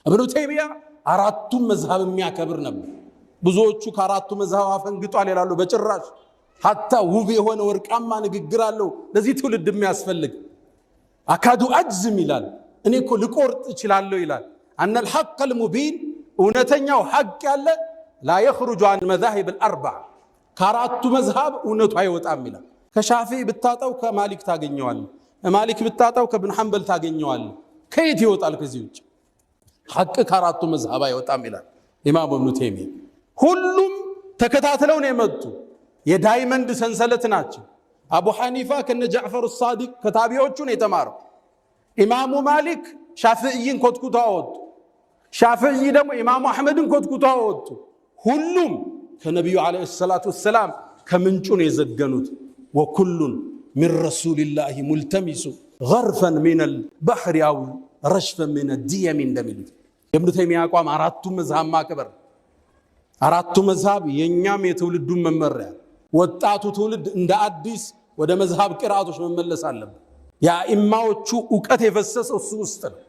ኢብኑ ተይሚያ አራቱም መዝሃብ የሚያከብር ነበር። ብዙዎቹ ከአራቱ መዝሃብ አፈንግጧል ይላሉ። በጭራሽ ሐታ ውብ የሆነ ወርቃማ ንግግር አለው ለዚህ ትውልድ የሚያስፈልግ። አካዱ አጅዝም ይላል፣ እኔ እኮ ልቆርጥ እችላለሁ ይላል። አነል ሐቀል ሙቢን እውነተኛው ሐቅ ያለ ላ የኽሩጁ አን መዛሂብ አልአርበዓ ከአራቱ መዝሃብ እውነቱ አይወጣም ይላል። ከሻፊዒ ብታጣው ከማሊክ ታገኘዋለህ፣ ማሊክ ብታጣው ከኢብኑ ሐንበል ታገኘዋለህ። ከየት ይወጣል ከዚህ ውጭ? ሐቅ ከአራቱ መዝሃብ አይወጣም ይላል ኢማም ኢብኑ ተይሚያ። ሁሉም ተከታትለው ነው የመጡ የዳይመንድ ሰንሰለት ናቸው። አቡ ሐኒፋ ከነ ጃዕፈር ሳዲቅ ከታቢዎቹ ነው የተማረው። ኢማሙ ማሊክ ሻፊዒን ኮትኩቶ አወጡ። ሻፊዒ ደግሞ ኢማሙ አሕመድን ኮትኩቶ አወጡ። ሁሉም ከነቢዩ ዓለይሂ ሰላቱ ወሰላም ከምንጩ ነው የዘገኑት። ወኩሉን ሚን ረሱሊላሂ ሙልተሚሱ ገርፈን ሚነል ባህሪ አው ረሽፈን ሚነ ዲየሚ እንደሚሉት የኢብኑ ተይሚያ አቋም አራቱ መዝሃብ ማክበር፣ አራቱ መዝሃብ የኛም የትውልዱን መመሪያ። ወጣቱ ትውልድ እንደ አዲስ ወደ መዝሃብ ቅርአቶች መመለስ አለበት። የአኢማዎቹ ዕውቀት የፈሰሰው እሱ ውስጥ ነው።